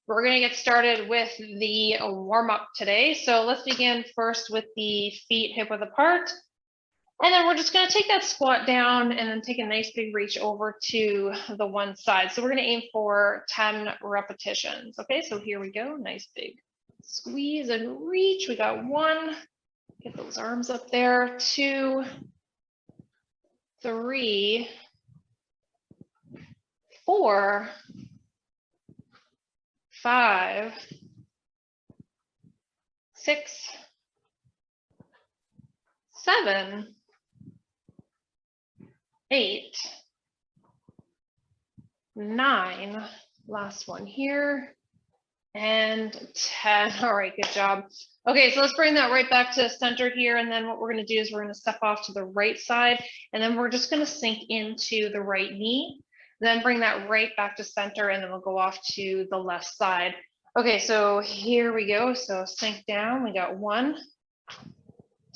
We're going to get started with the warm-up today. So let's begin first with the feet hip-width apart. And then we're just going to take that squat down and then take a nice big reach over to the one side. So we're going to aim for 10 repetitions. Okay, so here we go. Nice big squeeze and reach. We got 1. Get those arms up there. 2, 3, 4, 5, 6, 7, 8, 9, last one here, and 10. All right, good job. Okay, so let's bring that right back to center here, and then what we're going to do is we're going to step off to the right side, and then we're just going to sink into the right knee, then bring that right back to center, and then we'll go off to the left side. Okay, so here we go. So sink down. We got 1,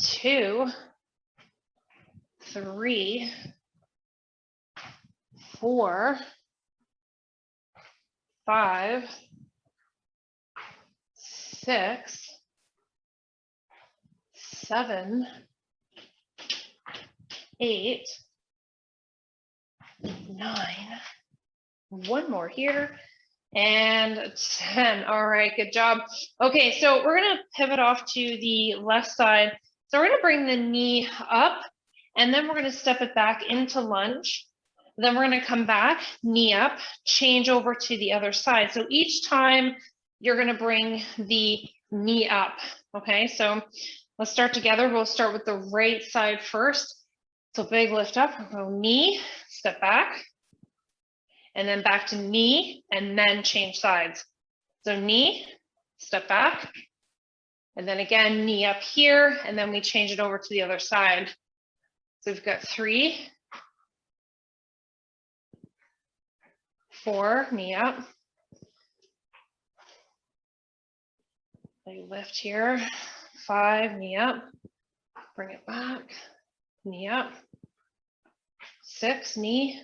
2, 3, 4, 5, 6, 7, 8, 9, 1 more here, and 10. All right, good job. Okay, so we're going to pivot off to the left side. So we're going to bring the knee up, and then we're going to step it back into lunge. Then we're going to come back, knee up, change over to the other side. So each time you're going to bring the knee up. Okay, so let's start together. We'll start with the right side first. So big lift up, we'll go knee, step back, and then back to knee, and then change sides. So knee, step back, and then again, knee up here, and then we change it over to the other side. So we've got 3, 4, knee up. Big lift here, 5, knee up, bring it back, knee up, 6, knee,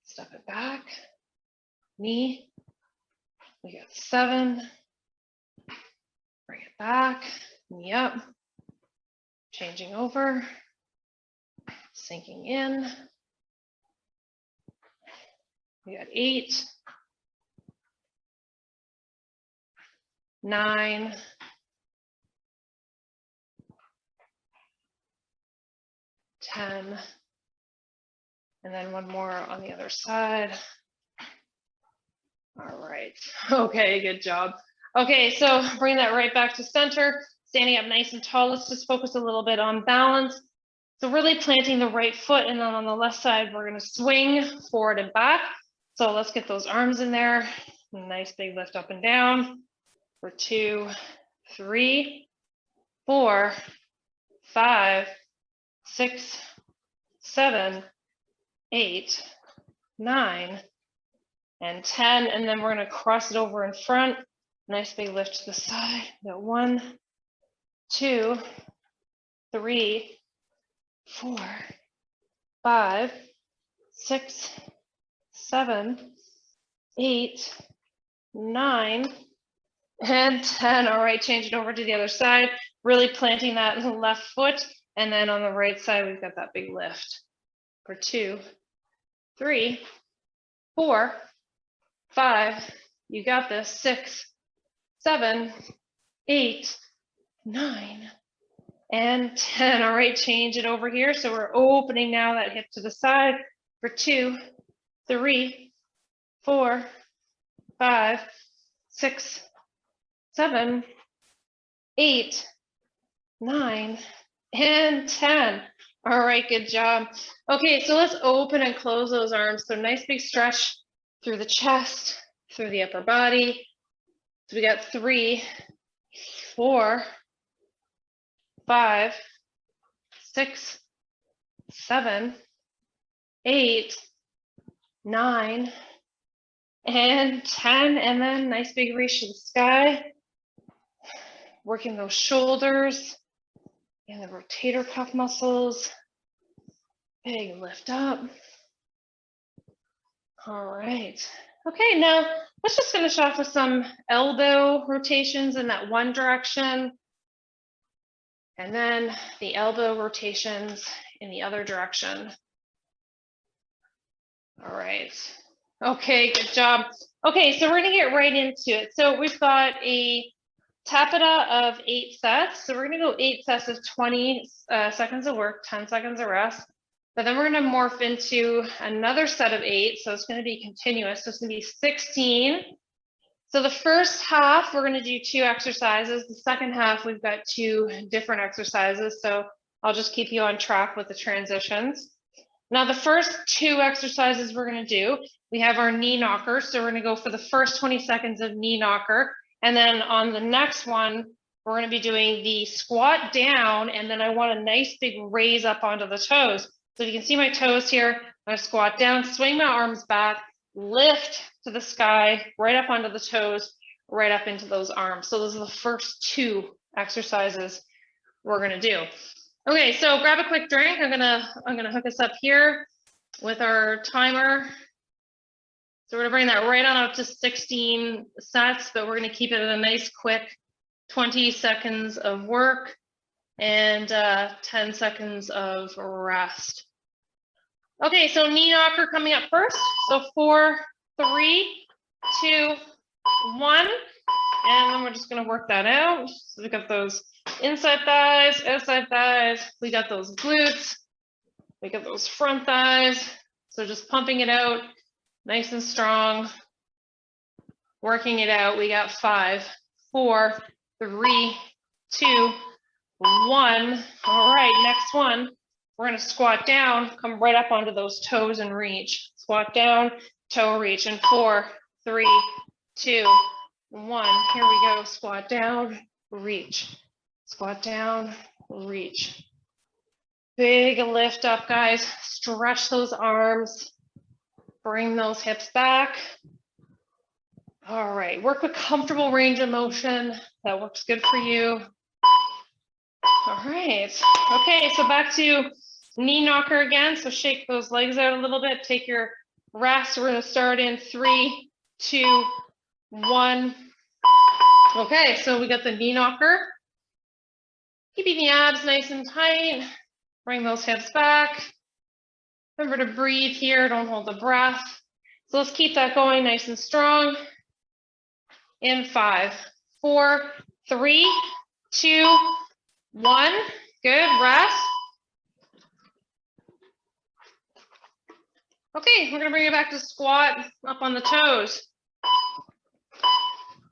step it back, knee, we got 7, bring it back, knee up, changing over, sinking in, we got 8, 9, 10, and then 1 more on the other side. All right, okay, good job. Okay, so bring that right back to center, standing up nice and tall. Let's just focus a little bit on balance. So really planting the right foot, and then on the left side, we're gonna swing forward and back. So let's get those arms in there. Nice big lift up and down for 2, 3, 4, 5, 6, 7, 8, 9, and 10. And then we're going to cross it over in front. Nice big lift to the side. We got 1, 2, 3, 4, 5, 6, 7, 8, 9, and 10. All right, change it over to the other side, really planting that left foot. And then on the right side, we've got that big lift for 2, 3, 4, 5, you got this, 6, 7, 8, 9, and 10. All right, change it over here. So we're opening now that hip to the side for 2, 3, 4, 5, 6, 7, 8, 9, and 10. All right, good job. Okay, so let's open and close those arms. So nice big stretch through the chest, through the upper body. So we got 3, 4, 5, 6, 7, 8, 9, and 10. And then nice big reach to the sky. Working those shoulders and the rotator cuff muscles. Big lift up. All right. Okay, now let's just finish off with some elbow rotations in that one direction. And then the elbow rotations in the other direction. All right. Okay, good job. Okay, so we're gonna get right into it. So we've got a tapeta of 8 sets. So we're gonna go 8 sets of 20 seconds of work, 10 seconds of rest. But then we're gonna morph into another set of 8. So it's gonna be continuous. So it's gonna be 16. So the first half, we're gonna do 2 exercises. The second half, we've got 2 different exercises. So I'll just keep you on track with the transitions. Now, the first 2 exercises we're going to do, we have our knee knocker. So we're going to go for the first 20 seconds of knee knocker. And then on the next one, we're going to be doing the squat down. And then I want a nice big raise up onto the toes. So you can see my toes here. I'm going to squat down, swing my arms back, lift to the sky, right up onto the toes, right up into those arms. So those are the first 2 exercises we're going to do. Okay, so grab a quick drink. I'm gonna hook us up here with our timer. So we're gonna bring that right on up to 16 sets, but we're gonna keep it at a nice quick 20 seconds of work and 10 seconds of rest. Okay, so knee knocker coming up first. So 4, 3, 2, 1. And then we're just gonna work that out. So we got those inside thighs, outside thighs. We got those glutes. We got those front thighs. So just pumping it out, nice and strong. Working it out. We got 5, 4, 3, 2, 1. All right, next one. We're gonna squat down, come right up onto those toes and reach. Squat down, toe reach, and 4, 3, 2, 1. Here we go. Squat down, reach. Squat down, reach. Big lift up, guys. Stretch those arms. Bring those hips back. All right, work with comfortable range of motion. That works good for you. All right, okay, so back to knee knocker again. So shake those legs out a little bit. Take your rest. We're gonna start in 3, 2, 1. Okay, so we got the knee knocker. Keeping the abs nice and tight. Bring those hips back. Remember to breathe here. Don't hold the breath. So let's keep that going nice and strong. In 5, 4, 3, 2, 1. Good, rest. Okay, we're gonna bring it back to squat up on the toes.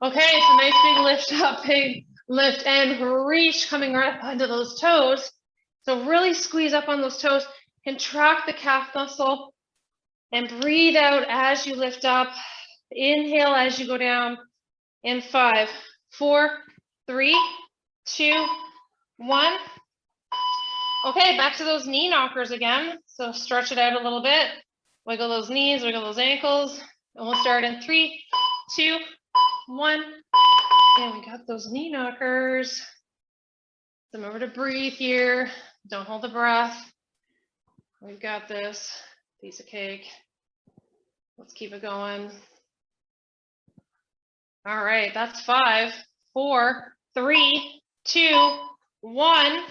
Okay, so nice big lift up, big lift and reach coming right up onto those toes. So really squeeze up on those toes, contract the calf muscle and breathe out as you lift up. Inhale as you go down in 5, 4, 3, 2, 1. Okay, back to those knee knockers again. So stretch it out a little bit. Wiggle those knees, wiggle those ankles. And we'll start in 3, 2, 1. And we got those knee knockers. Remember to breathe here. Don't hold the breath. We've got this. Piece of cake. Let's keep it going. All right, that's 5, 4, 3, 2, 1.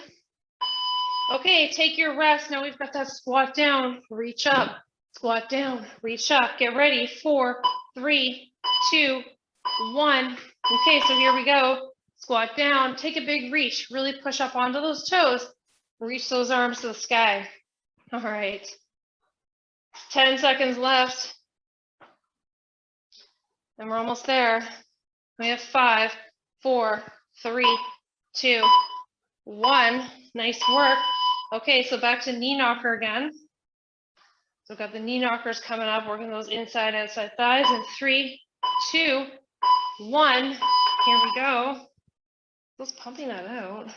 Okay, take your rest. Now we've got that squat down, reach up, squat down, reach up. Get ready. 4, 3, 2, 1. Okay, so here we go. Squat down, take a big reach, really push up onto those toes, reach those arms to the sky. All right, 10 seconds left. And we're almost there. We have 5, 4, 3, 2, 1. Nice work. Okay, so back to knee knocker again. So we've got the knee knockers coming up, working those inside, outside thighs in 3, 2, 1. Here we go. Just pumping that out.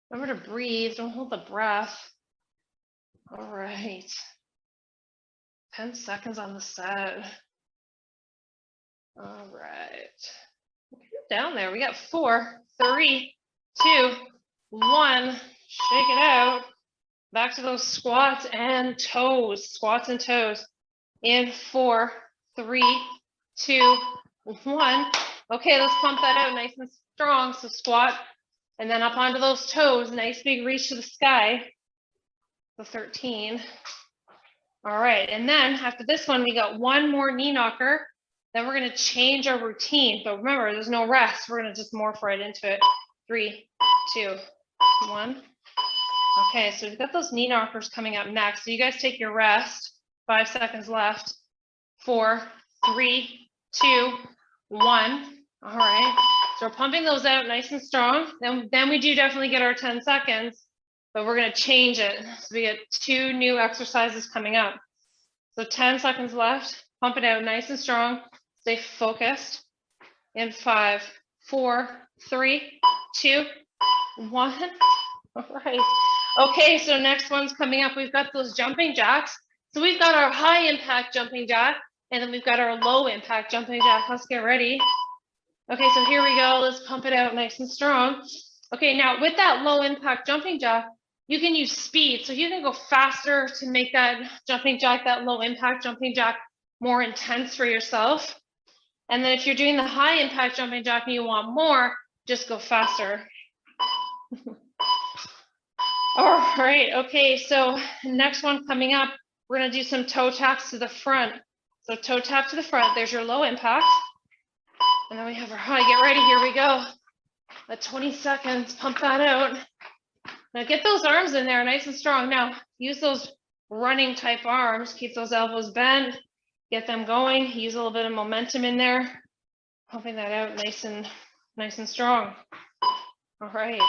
Remember to breathe. Don't hold the breath. All right. 10 seconds on the set. All right. Down there. We got 4, 3, 2, 1. Shake it out. Back to those squats and toes. Squats and toes. In 4, 3, 2, 1. Okay, let's pump that out nice and strong. So squat and then up onto those toes. Nice big reach to the sky. So 13. All right, and then after this one, we got one more knee knocker. Then we're going to change our routine. But remember, there's no rest. We're going to just morph right into it. 3, 2, 1. Okay, so we've got those knee knockers coming up next. So you guys take your rest. 5 seconds left. 4, 3, 2, 1. All right, so we're pumping those out nice and strong. Then we do definitely get our 10 seconds, but we're going to change it. So we get 2 new exercises coming up. So 10 seconds left. Pump it out nice and strong. Stay focused. In 5, 4, 3, 2, 1. All right. Okay, so next one's coming up. We've got those jumping jacks. So we've got our high impact jumping jack, and then we've got our low impact jumping jack. Let's get ready. Okay, so here we go. Let's pump it out nice and strong. Okay, now with that low impact jumping jack, you can use speed. So you can go faster to make that jumping jack, that low impact jumping jack, more intense for yourself. And then if you're doing the high impact jumping jack and you want more, just go faster. All right, okay, so next one coming up, we're gonna do some toe taps to the front. So toe tap to the front, there's your low impact. And then we have our high. Get ready, here we go. At 20 seconds, pump that out. Now get those arms in there nice and strong. Now use those running type arms, keep those elbows bent, get them going, use a little bit of momentum in there, pumping that out nice and strong. All right.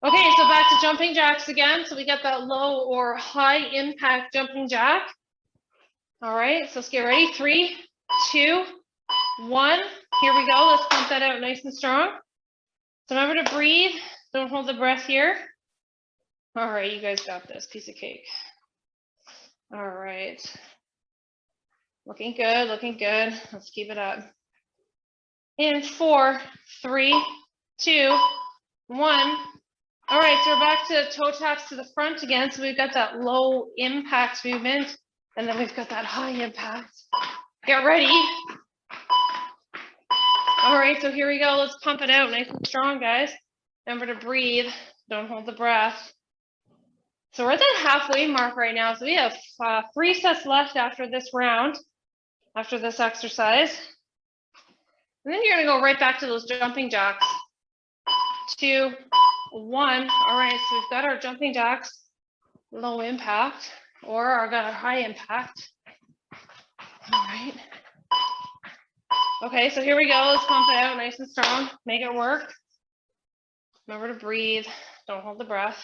Okay, so back to jumping jacks again. So we got that low or high impact jumping jack. All right, so let's get ready. 3, 2, 1. Here we go. Let's pump that out nice and strong. So remember to breathe. Don't hold the breath here. All right, you guys got this. Piece of cake. All right. Looking good, looking good. Let's keep it up. In 4, 3, 2, 1. All right, so we're back to toe taps to the front again. So we've got that low impact movement, and then we've got that high impact. Get ready. All right, so here we go. Let's pump it out nice and strong, guys. Remember to breathe. Don't hold the breath. So we're at that halfway mark right now. So we have 3 sets left after this round, after this exercise. And then you're going to go right back to those jumping jacks. 2, 1. All right, so we've got our jumping jacks, low impact, or I've got our high impact. All right. Okay, so here we go. Let's pump it out nice and strong. Make it work. Remember to breathe. Don't hold the breath.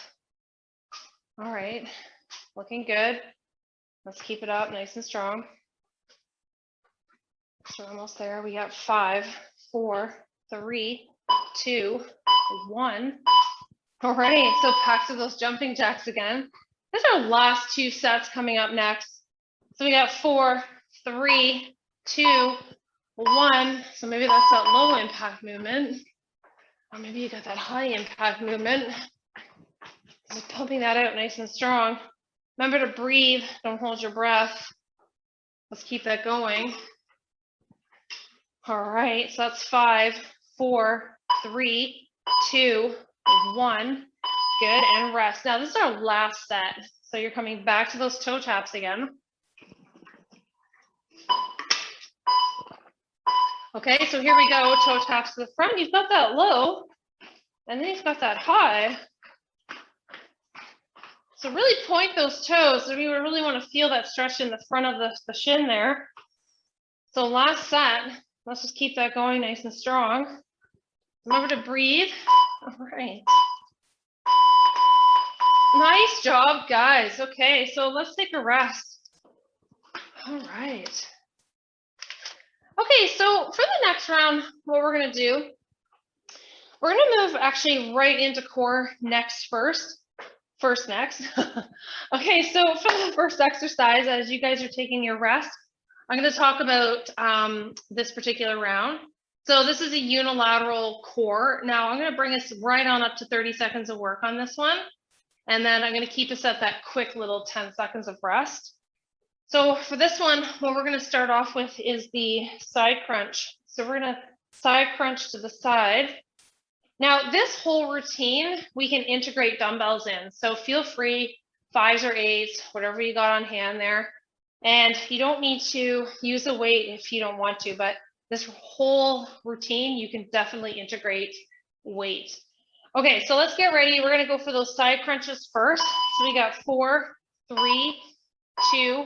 All right, looking good. Let's keep it up nice and strong. So we're almost there. We got 5, 4, 3, 2, 1. All right, so back to those jumping jacks again. These are our last 2 sets coming up next. So we got 4, 3, 2, 1. So maybe that's that low impact movement. Or maybe you got that high impact movement. Just pumping that out nice and strong. Remember to breathe. Don't hold your breath. Let's keep that going. All right, so that's 5, 4, 3, 2, 1. Good, and rest. Now this is our last set. So you're coming back to those toe taps again. Okay, so here we go, toe taps to the front. You've got that low, and then you've got that high. So really point those toes. So we really want to feel that stretch in the front of the shin there. So last set, let's just keep that going nice and strong. Remember to breathe. All right. Nice job, guys. Okay, so let's take a rest. All right. Okay, so for the next round, what we're going to do, we're going to move actually right into core next first. Next. Okay, so for the first exercise, as you guys are taking your rest, I'm going to talk about this particular round. So this is a unilateral core. Now I'm going to bring us right on up to 30 seconds of work on this one. And then I'm going to keep us at that quick little 10 seconds of rest. So for this one, what we're going to start off with is the side crunch. So we're going to side crunch to the side. Now this whole routine, we can integrate dumbbells in. So feel free, 5s or 8s, whatever you got on hand there. And you don't need to use a weight if you don't want to, but this whole routine, you can definitely integrate weight. Okay, so let's get ready. We're going to go for those side crunches first. So we got 4, 3, 2,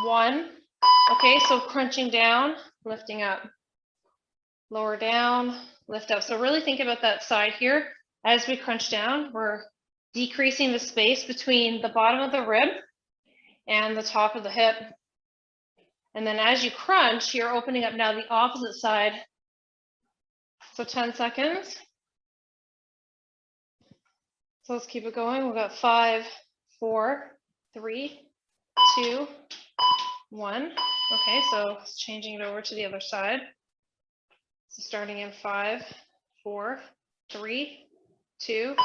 1. Okay, so crunching down, lifting up, lower down, lift up. So really think about that side here. As we crunch down, we're decreasing the space between the bottom of the rib and the top of the hip. And then as you crunch, you're opening up now the opposite side. So 10 seconds. So let's keep it going. We've got 5, 4, 3, 2, 1. Okay, so it's changing it over to the other side. So starting in 5, 4, 3, 2,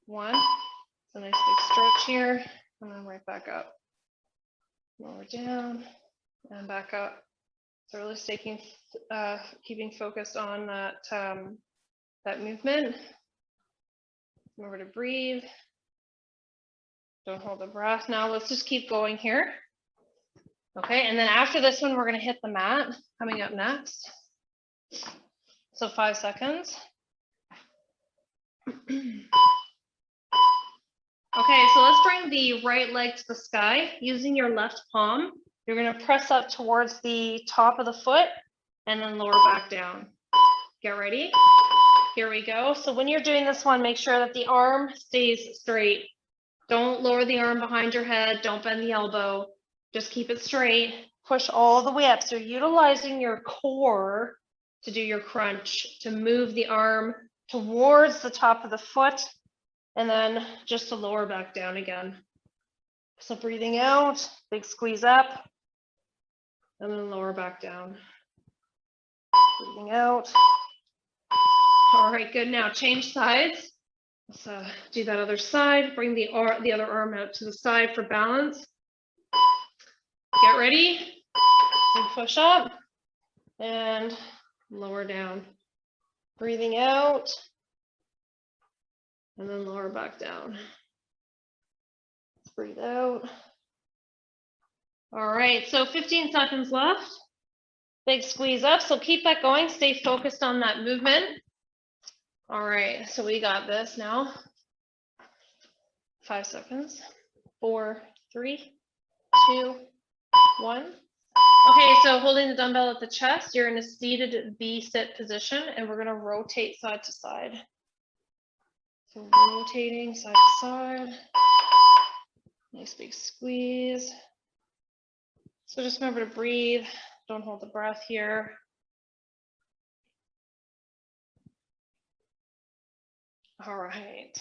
1. So nice big stretch here, and then right back up. Lower down and back up. So really keeping focused on that that movement. Remember to breathe. Don't hold the breath. Now let's just keep going here. Okay, and then after this one, we're going to hit the mat coming up next. So 5 seconds. Okay, so let's bring the right leg to the sky. Using your left palm, you're going to press up towards the top of the foot and then lower back down. Get ready. Here we go. So when you're doing this one, make sure that the arm stays straight. Don't lower the arm behind your head. Don't bend the elbow. Just keep it straight. Push all the way up. So utilizing your core to do your crunch, to move the arm towards the top of the foot, and then just to lower back down again. So breathing out, big squeeze up, and then lower back down. Breathing out. All right, good. Now change sides. Let's do that other side. Bring the other arm out to the side for balance. Get ready. Big push up and lower down. Breathing out and then lower back down. Let's breathe out. All right, so 15 seconds left. Big squeeze up. So keep that going. Stay focused on that movement. All right, so we got this now. 5 seconds. 4, 3, 2, 1. Okay, so holding the dumbbell at the chest, you're in a seated V-sit position, and we're going to rotate side to side. So rotating side to side. Nice big squeeze. So just remember to breathe. Don't hold the breath here. All right.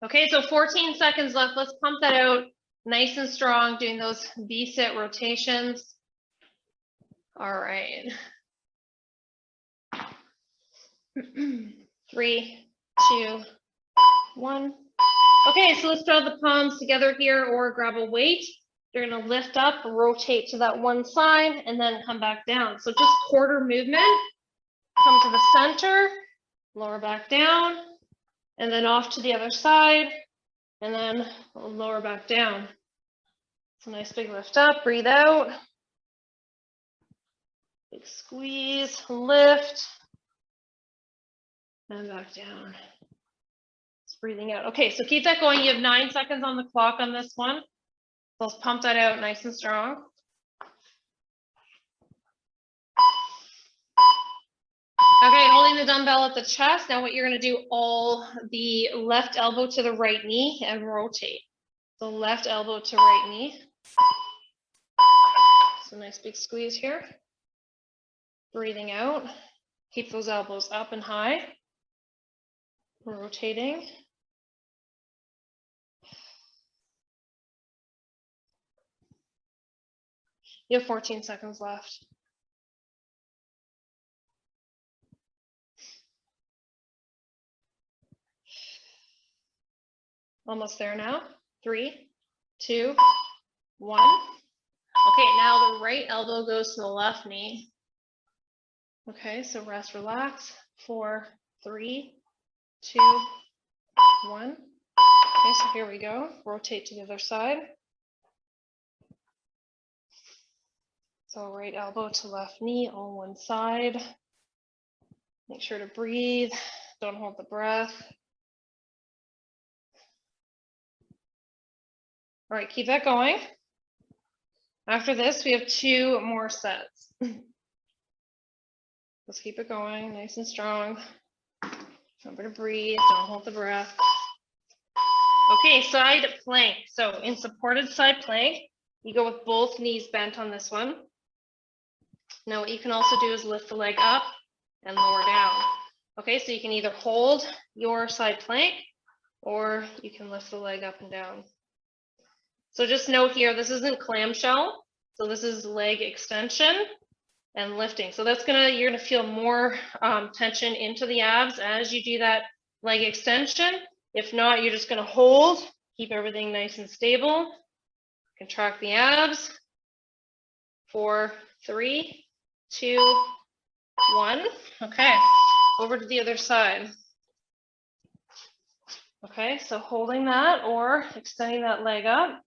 Okay, so 14 seconds left. Let's pump that out nice and strong, doing those V-sit rotations. All right. 3, 2, 1. Okay, so let's draw the palms together here or grab a weight. You're going to lift up, rotate to that one side, and then come back down. So just quarter movement. Come to the center, lower back down, and then off to the other side, and then lower back down. So nice big lift up, breathe out. Big squeeze, lift, and back down. Just breathing out. Okay, so keep that going. You have 9 seconds on the clock on this one. So let's pump that out nice and strong. Okay, holding the dumbbell at the chest. Now what you're going to do, all the left elbow to the right knee and rotate. So left elbow to right knee. So nice big squeeze here. Breathing out. Keep those elbows up and high. Rotating. You have 14 seconds left. Almost there now. 3, 2, 1. Okay, now the right elbow goes to the left knee. Okay, so rest, relax. 4, 3, 2, 1. Okay, so here we go. Rotate to the other side. So right elbow to left knee on one side. Make sure to breathe. Don't hold the breath. All right, keep that going. After this, we have 2 more sets. Let's keep it going, nice and strong. Remember to breathe, don't hold the breath. Okay, side plank. So in supported side plank, you go with both knees bent on this one. Now what you can also do is lift the leg up and lower down. Okay, so you can either hold your side plank or you can lift the leg up and down. So just note here, this isn't clamshell. So this is leg extension and lifting. So that's you're gonna feel more tension into the abs as you do that leg extension. If not, you're just gonna hold, keep everything nice and stable. Contract the abs. 4, 3, 2, 1. Okay, over to the other side. Okay, so holding that or extending that leg up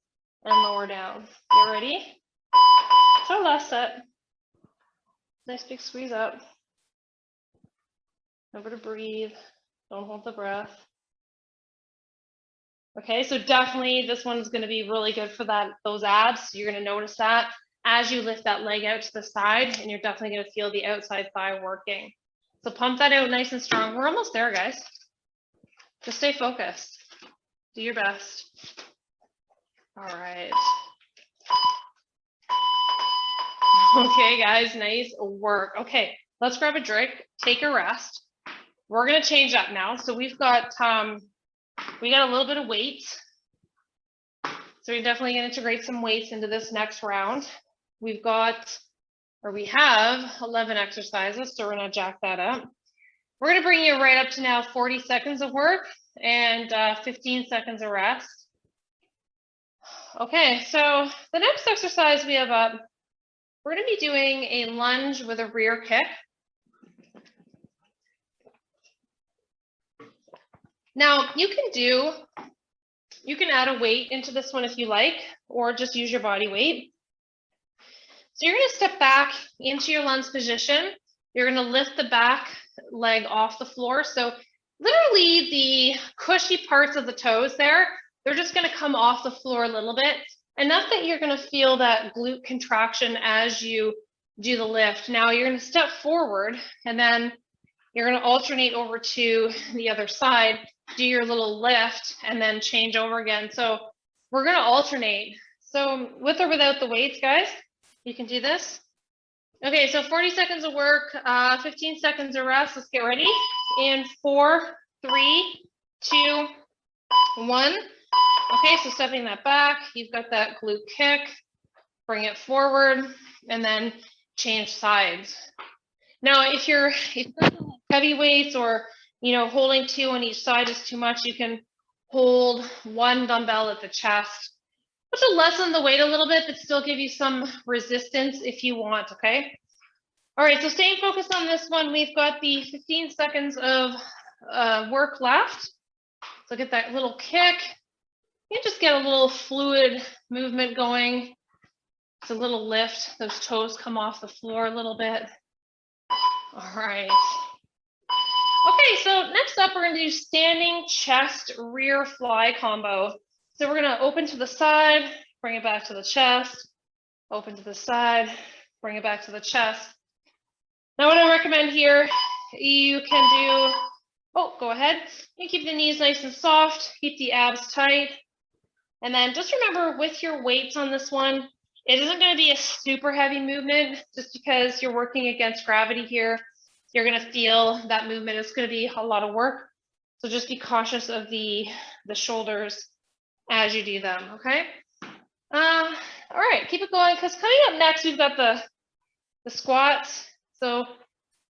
and lower down. You ready? So last set. Nice big squeeze up. Remember to breathe. Don't hold the breath. Okay, so definitely this one's going to be really good for those abs. You're going to notice that as you lift that leg out to the side, and you're definitely going to feel the outside thigh working. So pump that out nice and strong. We're almost there, guys. Just stay focused. Do your best. All right. Okay, guys, nice work. Okay, let's grab a drink, take a rest. We're going to change up now. So we got a little bit of weight. So we're definitely going to integrate some weights into this next round. We have 11 exercises, so we're going to jack that up. We're going to bring you right up to now 40 seconds of work and 15 seconds of rest. Okay, so the next exercise we have up, we're going to be doing a lunge with a rear kick. Now, you can add a weight into this one if you like, or just use your body weight. So you're going to step back into your lunge position. You're going to lift the back leg off the floor. So literally the cushy parts of the toes there, they're just going to come off the floor a little bit, enough that you're going to feel that glute contraction as you do the lift. Now you're going to step forward and then you're going to alternate over to the other side, do your little lift, and then change over again. So we're going to alternate. So with or without the weights, guys, you can do this. Okay, so 40 seconds of work, 15 seconds of rest. Let's get ready. In 4, 3, 2, 1. Okay, so stepping that back, you've got that glute kick, bring it forward, and then change sides. Now, if you're heavy weights or, holding 2 on each side is too much, you can hold 1 dumbbell at the chest, which will lessen the weight a little bit, but still give you some resistance if you want, okay? All right, so staying focused on this one, we've got the 15 seconds of work left. So get that little kick. You just get a little fluid movement going. It's a little lift. Those toes come off the floor a little bit. All right. Okay, so next up, we're going to do standing chest rear fly combo. So we're going to open to the side, bring it back to the chest, open to the side, bring it back to the chest. Now, what I recommend here, you can do, go ahead. You keep the knees nice and soft, keep the abs tight. And then just remember with your weights on this one, it isn't going to be a super heavy movement just because you're working against gravity here. You're going to feel that movement. It's going to be a lot of work. So just be cautious of the shoulders as you do them, okay? All right, keep it going because coming up next, we've got the squats. So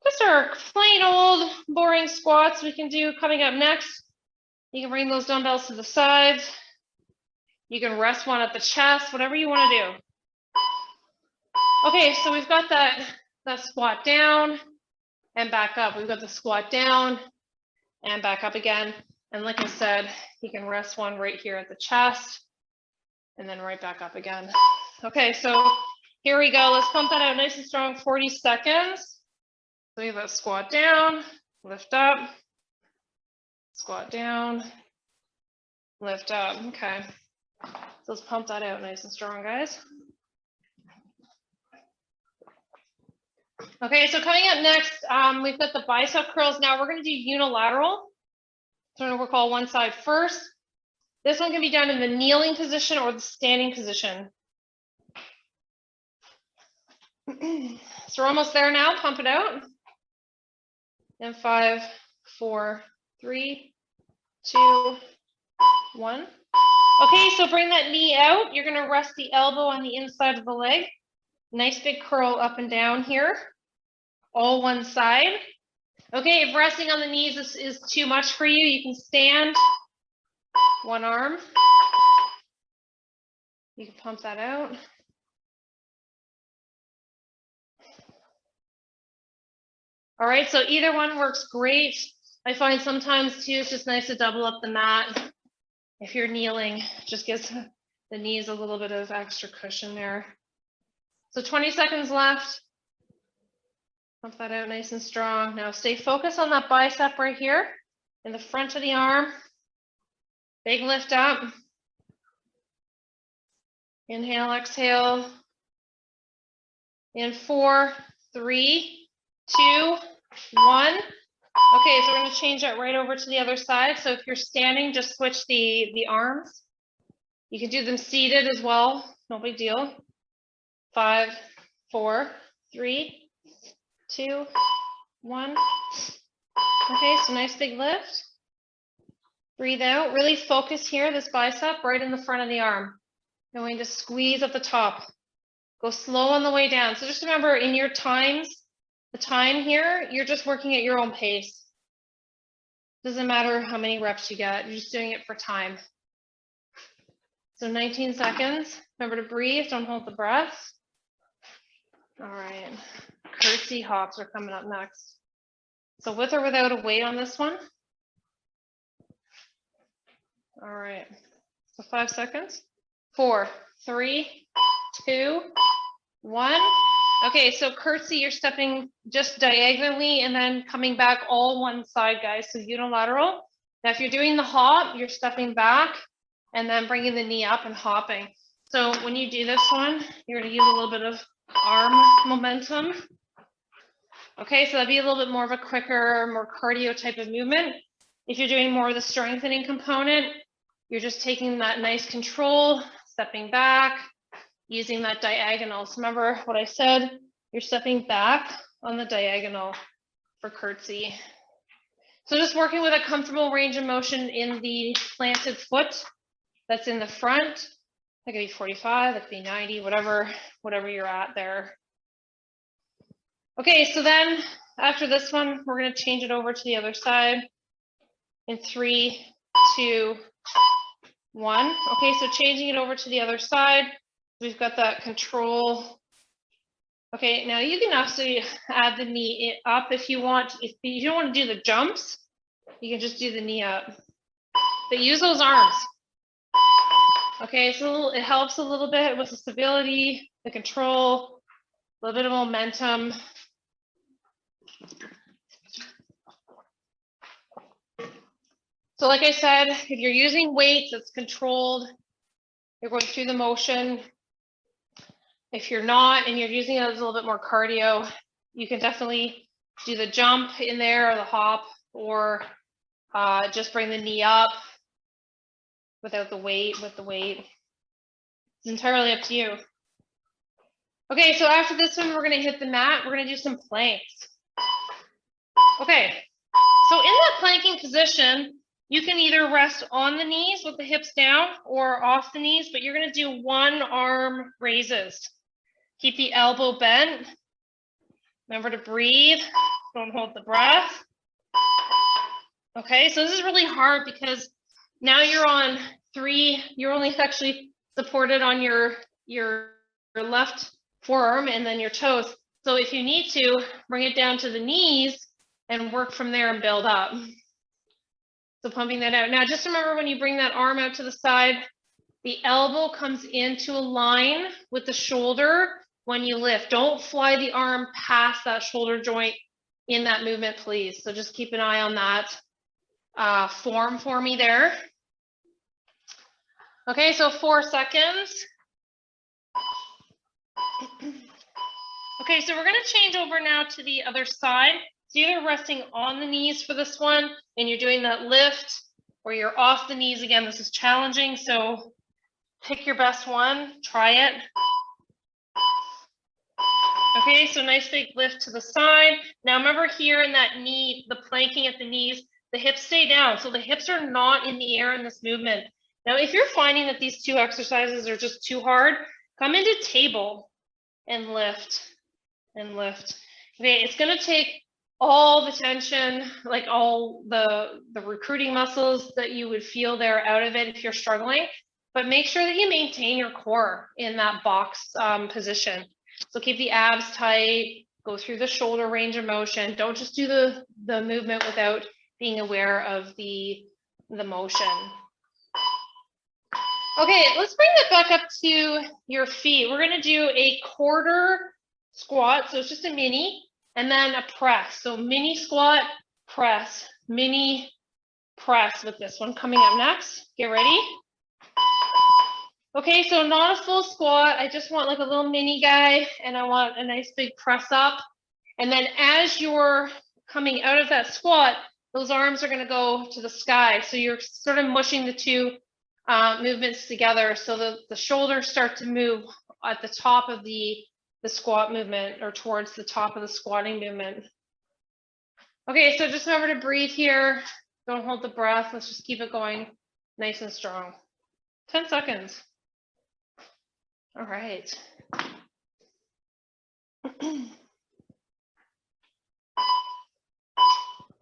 just our plain old boring squats we can do coming up next. You can bring those dumbbells to the sides. You can rest one at the chest, whatever you want to do. Okay, so we've got that squat down and back up. We've got the squat down and back up again. And like I said, you can rest one right here at the chest and then right back up again. Okay, so here we go. Let's pump that out nice and strong, 40 seconds. So we have a squat down, lift up, squat down, lift up. Okay, so let's pump that out nice and strong, guys. Okay, so coming up next, we've got the bicep curls. Now we're going to do unilateral. So we're going to work all one side first. This one can be done in the kneeling position or the standing position. So we're almost there now. Pump it out. And 5, 4, 3, 2, 1. Okay, so bring that knee out. You're going to rest the elbow on the inside of the leg. Nice big curl up and down here. All one side. Okay, if resting on the knees is too much for you, you can stand. One arm. You can pump that out. All right, so either one works great. I find sometimes too, it's just nice to double up the mat. If you're kneeling, just gives the knees a little bit of extra cushion there. So 20 seconds left. Pump that out nice and strong. Now stay focused on that bicep right here in the front of the arm. Big lift up. Inhale, exhale. In 4, 3, 2, 1. Okay, so we're going to change that right over to the other side. So if you're standing, just switch the arms. You can do them seated as well. No big deal. 5, 4, 3, 2, 1. Okay, so nice big lift. Breathe out. Really focus here, this bicep right in the front of the arm. Going to squeeze at the top. Go slow on the way down. So just remember, in your times, the time here, you're just working at your own pace. Doesn't matter how many reps you get. You're just doing it for time. So 19 seconds. Remember to breathe. Don't hold the breath. All right. Curtsy hops are coming up next. So with or without a weight on this one. All right. So 5 seconds. 4, 3, 2, 1. Okay, so curtsy, you're stepping just diagonally and then coming back all one side, guys. So unilateral. Now, if you're doing the hop, you're stepping back and then bringing the knee up and hopping. So when you do this one, you're going to use a little bit of arm momentum. Okay, so that'd be a little bit more of a quicker, more cardio type of movement. If you're doing more of the strengthening component, you're just taking that nice control, stepping back, using that diagonal. So remember what I said, you're stepping back on the diagonal for curtsy. So just working with a comfortable range of motion in the planted foot that's in the front. That could be 45, that could be 90, whatever you're at there. Okay, so then after this one, we're going to change it over to the other side in 3, 2, 1. Okay, so changing it over to the other side. We've got that control. Okay, now you can actually add the knee up if you want. If you don't want to do the jumps, you can just do the knee up. But use those arms. Okay, so it helps a little bit with the stability, the control, a little bit of momentum. So like I said, if you're using weights, it's controlled. You're going through the motion. If you're not and you're using it as a little bit more cardio, you can definitely do the jump in there or the hop, or just bring the knee up without the weight, with the weight. It's entirely up to you. Okay, so after this one, we're going to hit the mat. We're going to do some planks. Okay, so in that planking position, you can either rest on the knees with the hips down or off the knees, but you're going to do one arm raises. Keep the elbow bent. Remember to breathe. Don't hold the breath. Okay, so this is really hard because Now you're on 3. You're only actually supported on your left forearm and then your toes. So if you need to, bring it down to the knees and work from there and build up. So pumping that out. Now just remember, when you bring that arm out to the side, the elbow comes into a line with the shoulder when you lift. Don't fly the arm past that shoulder joint in that movement, please. So just keep an eye on that form for me there. Okay, so 4 seconds. Okay, so we're going to change over now to the other side. So you're either resting on the knees for this one and you're doing that lift, or you're off the knees. Again, this is challenging, so pick your best one, try it. Okay, so nice big lift to the side. Now remember, here in that knee, the planking at the knees, the hips stay down. So the hips are not in the air in this movement. Now, if you're finding that these 2 exercises are just too hard, come into table and lift and lift. Okay, it's going to take all the tension, like all the recruiting muscles that you would feel there out of it if you're struggling, but make sure that you maintain your core in that box position. So keep the abs tight, go through the shoulder range of motion. Don't just do the movement without being aware of the motion. Okay, let's bring that back up to your feet. We're going to do a quarter squat, so it's just a mini, and then a press. So mini squat, press, mini press with this one coming up next. Get ready. Okay, so not a full squat. I just want like a little mini guy, and I want a nice big press up. And then as you're coming out of that squat, those arms are going to go to the sky. So you're sort of mushing the 2 movements together, so the shoulders start to move at the top of the squat movement, or towards the top of the squatting movement. Okay, so just remember to breathe here. Don't hold the breath. Let's just keep it going nice and strong. 10 seconds. All right.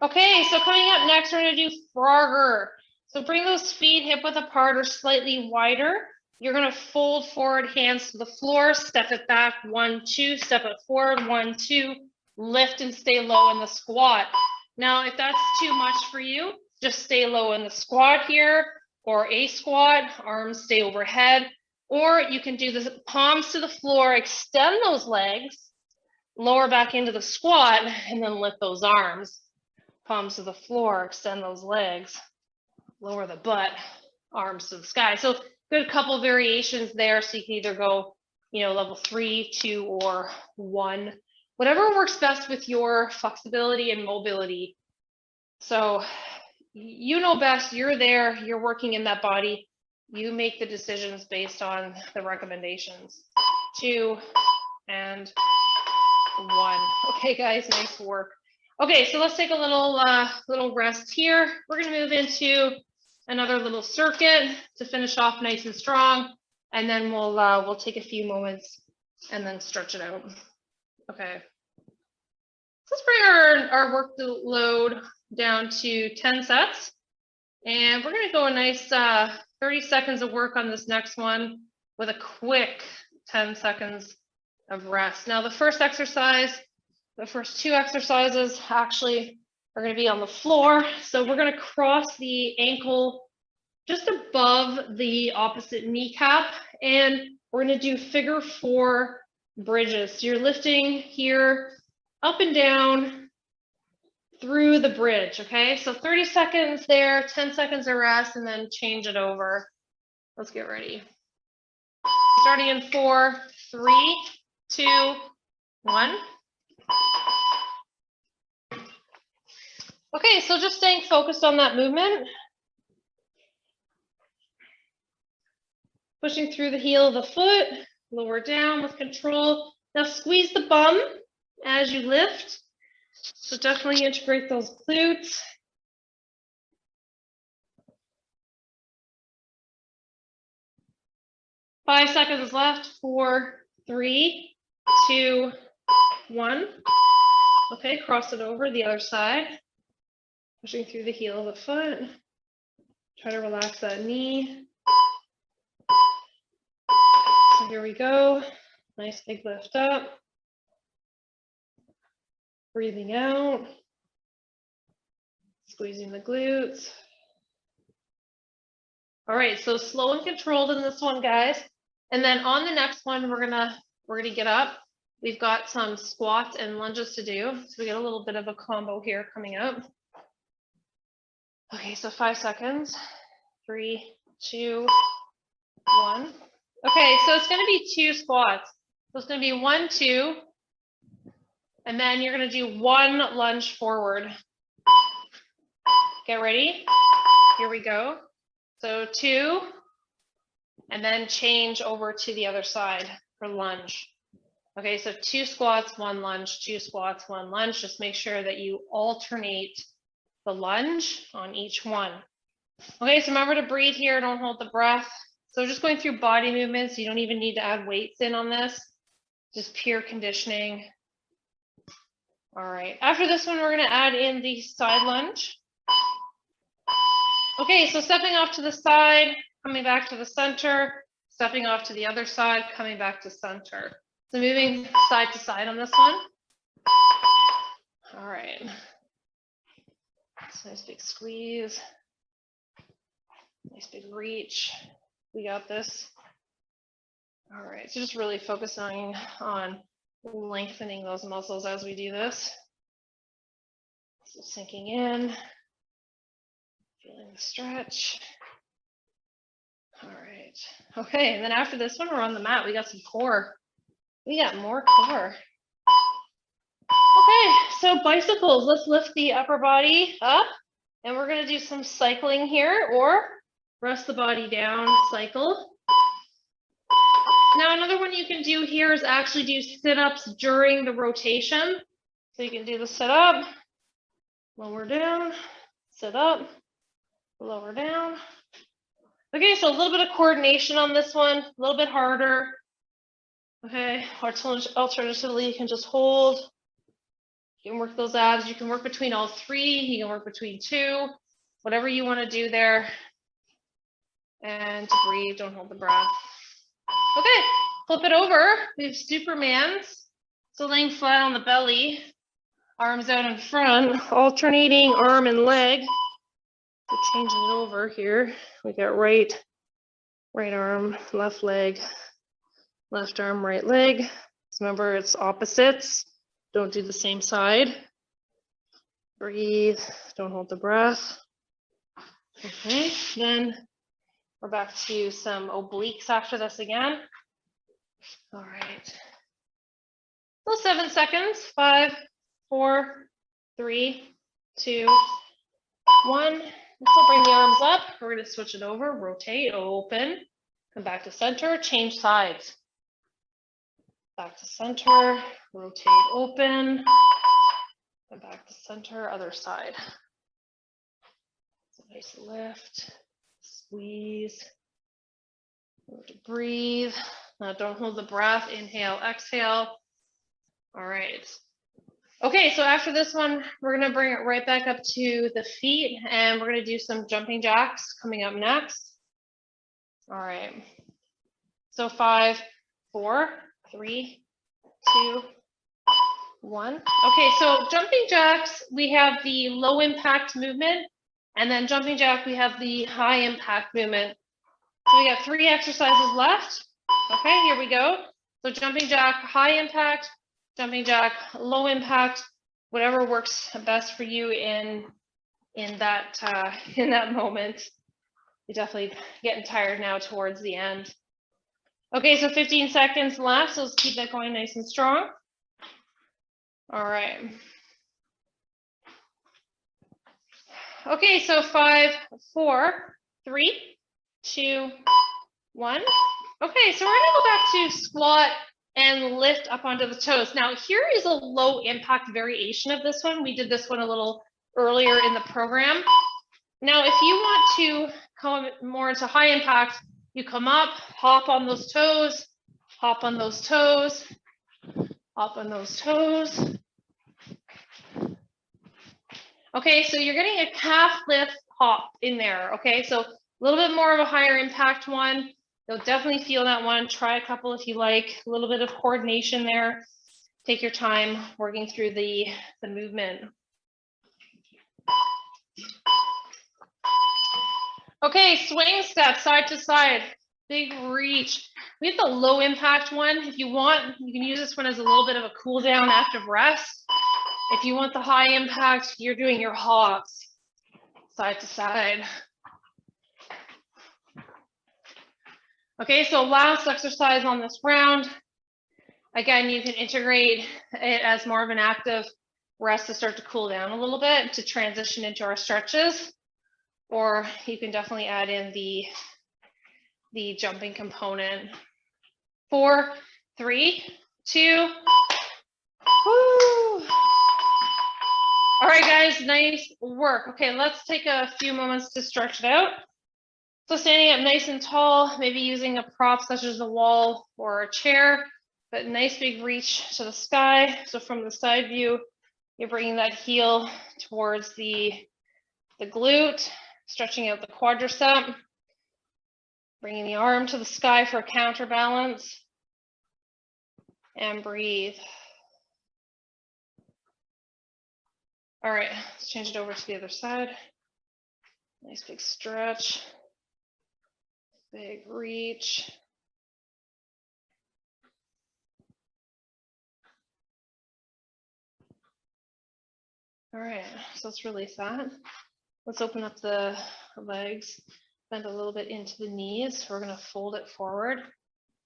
Okay, so coming up next, we're going to do Frogger. So bring those feet hip width apart or slightly wider. You're going to fold forward, hands to the floor, step it back, 1, 2, step it forward, 1, 2, lift and stay low in the squat. Now, if that's too much for you, just stay low in the squat here, or a squat, arms stay overhead, or you can do the palms to the floor, extend those legs, lower back into the squat, and then lift those arms. Palms to the floor, extend those legs, lower the butt, arms to the sky. So good couple variations there. So you can either go, level 3, 2, or 1, whatever works best with your flexibility and mobility. So you know best, you're there, you're working in that body. You make the decisions based on the recommendations. 2 and 1. Okay, guys, nice work. Okay, so let's take a little rest here. We're going to move into another little circuit to finish off nice and strong, and then we'll take a few moments and then stretch it out. Okay. Let's bring our workload down to 10 sets, and we're going to go a nice 30 seconds of work on this next one with a quick 10 seconds of rest. Now, the first 2 exercises actually are going to be on the floor. So we're going to cross the ankle just above the opposite kneecap, and we're going to do figure 4 bridges. So you're lifting here up and down through the bridge. Okay, so 30 seconds there, 10 seconds of rest, and then change it over. Let's get ready. Starting in 4, 3, 2, 1. Okay, so just staying focused on that movement. Pushing through the heel of the foot, lower down with control. Now squeeze the bum as you lift. So definitely integrate those glutes. Five seconds left. 4, 3, 2, 1. Okay, cross it over the other side. Pushing through the heel of the foot. Try to relax that knee. So here we go. Nice big lift up. Breathing out. Squeezing the glutes. All right, so slow and controlled in this one, guys. And then on the next one, we're gonna get up. We've got some squats and lunges to do. So we get a little bit of a combo here coming up. Okay, so 5 seconds. 3, 2, 1. Okay, so it's gonna be 2 squats. So it's gonna be 1, 2, and then you're gonna do 1 lunge forward. Get ready. Here we go. So 2, and then change over to the other side for lunge. Okay, so 2 squats, 1 lunge, 2 squats, 1 lunge. Just make sure that you alternate the lunge on each one. Okay, so remember to breathe here, don't hold the breath. So just going through body movements, you don't even need to add weights in on this, just pure conditioning. All right, after this one, we're gonna add in the side lunge. Okay, so stepping off to the side, coming back to the center, stepping off to the other side, coming back to center. So moving side to side on this one. All right. Nice big squeeze. Nice big reach. We got this. All right, so just really focusing on lengthening those muscles as we do this. So sinking in, feeling the stretch. All right. Okay, and then after this one, we're on the mat. We got some core. We got more core. Okay, so bicycles. Let's lift the upper body up, and we're gonna do some cycling here, or rest the body down, cycle. Now, another one you can do here is actually do sit-ups during the rotation. So you can do the sit-up, lower down, sit up, lower down. Okay, so a little bit of coordination on this one, a little bit harder. Okay, alternatively, you can just hold. You can work those abs. You can work between all 3. You can work between 2, whatever you want to do there. And to breathe, don't hold the breath. Okay, flip it over. We have Supermans. So laying flat on the belly, arms out in front, alternating arm and leg. So changing it over here. We got right arm, left leg, left arm, right leg. So remember, it's opposites. Don't do the same side. Breathe, don't hold the breath. Okay, then we're back to some obliques after this again. All right. So 7 seconds. 5, 4, 3, 2, 1. So bring the arms up. We're going to switch it over. Rotate, open. Come back to center. Change sides. Back to center. Rotate, open. Come back to center. Other side. So nice lift. Squeeze. Breathe. Now don't hold the breath. Inhale, exhale. All right. Okay, so after this one, we're going to bring it right back up to the feet, and we're going to do some jumping jacks coming up next. All right. So 5, 4, 3, 2, 1. Okay, so jumping jacks, we have the low impact movement, and then jumping jack, we have the high impact movement. So we got 3 exercises left. Okay, here we go. So jumping jack, high impact, jumping jack, low impact, whatever works best for you in that moment. You're definitely getting tired now towards the end. Okay, so 15 seconds left, so let's keep that going nice and strong. All right. Okay, so 5, 4, 3, 2, 1. Okay, so we're gonna go back to squat and lift up onto the toes. Now here is a low impact variation of this one. We did this one a little earlier in the program. Now, if you want to come more into high impact, you come up, hop on those toes, hop on those toes, hop on those toes. Okay, so you're getting a calf lift hop in there. Okay, so a little bit more of a higher impact one. You'll definitely feel that one. Try a couple if you like. A little bit of coordination there. Take your time working through the movement. Okay, swing step, side to side, big reach. We have the low impact one. If you want, you can use this one as a little bit of a cool down after rest. If you want the high impact, you're doing your hops, side to side. Okay, so last exercise on this round. Again, you can integrate it as more of an active rest to start to cool down a little bit to transition into our stretches, or you can definitely add in the jumping component. 4, 3, 2. Woo. All right, guys, nice work. Okay, let's take a few moments to stretch it out. So standing up nice and tall, maybe using a prop such as a wall or a chair, but nice big reach to the sky. So from the side view, you're bringing that heel towards the glute, stretching out the quadricep, bringing the arm to the sky for a counterbalance, and breathe. All right, let's change it over to the other side. Nice big stretch, big reach. All right, so let's release that. Let's open up the legs, bend a little bit into the knees. We're gonna fold it forward,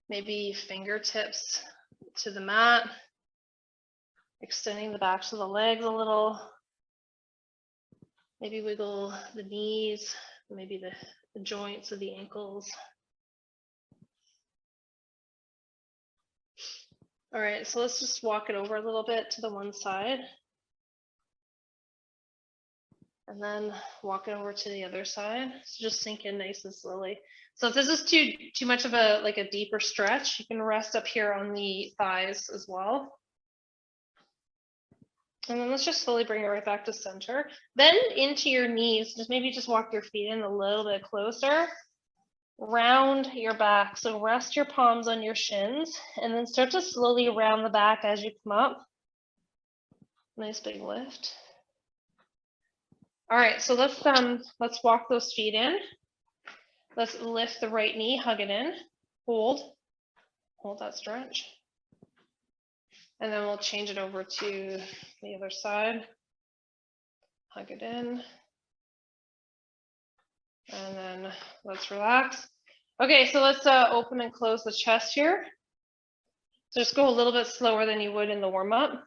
maybe fingertips to the mat, extending the backs of the legs a little. Maybe wiggle the knees, maybe the joints of the ankles. All right, so let's just walk it over a little bit to the one side. And then walk it over to the other side. So just sink in nice and slowly. So if this is too much of a deeper stretch, you can rest up here on the thighs as well. And then let's just slowly bring it right back to center. Bend into your knees. Maybe just walk your feet in a little bit closer. Round your back. So rest your palms on your shins and then start to slowly round the back as you come up. Nice big lift. All right, so let's walk those feet in. Let's lift the right knee, hug it in, hold that stretch. And then we'll change it over to the other side. Hug it in. And then let's relax. Okay, so let's open and close the chest here. So just go a little bit slower than you would in the warm-up.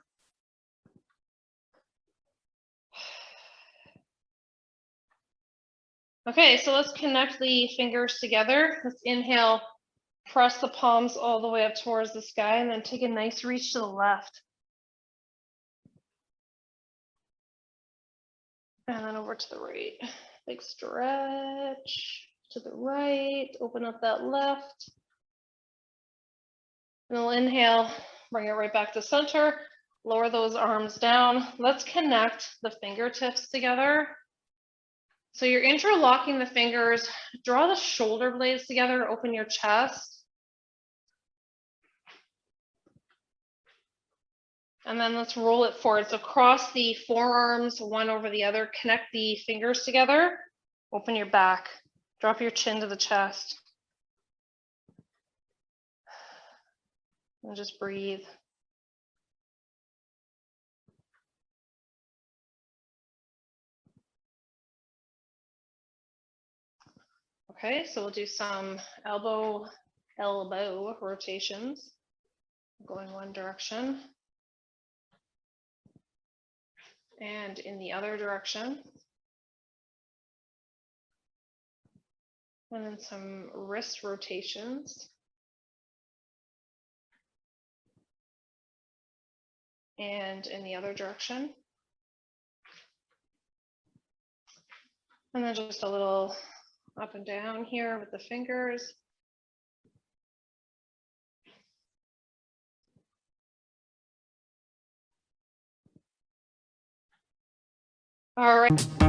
Okay, so let's connect the fingers together. Let's inhale, press the palms all the way up towards the sky, and then take a nice reach to the left. And then over to the right. Big stretch to the right, open up that left. And we'll inhale, bring it right back to center, lower those arms down. Let's connect the fingertips together. So you're interlocking the fingers, draw the shoulder blades together, open your chest. And then let's roll it forward. So cross the forearms, one over the other, connect the fingers together, open your back, drop your chin to the chest. And just breathe. Okay, so we'll do some elbow rotations, going one direction and in the other direction. And then some wrist rotations. And in the other direction. And then just a little up and down here with the fingers. All right.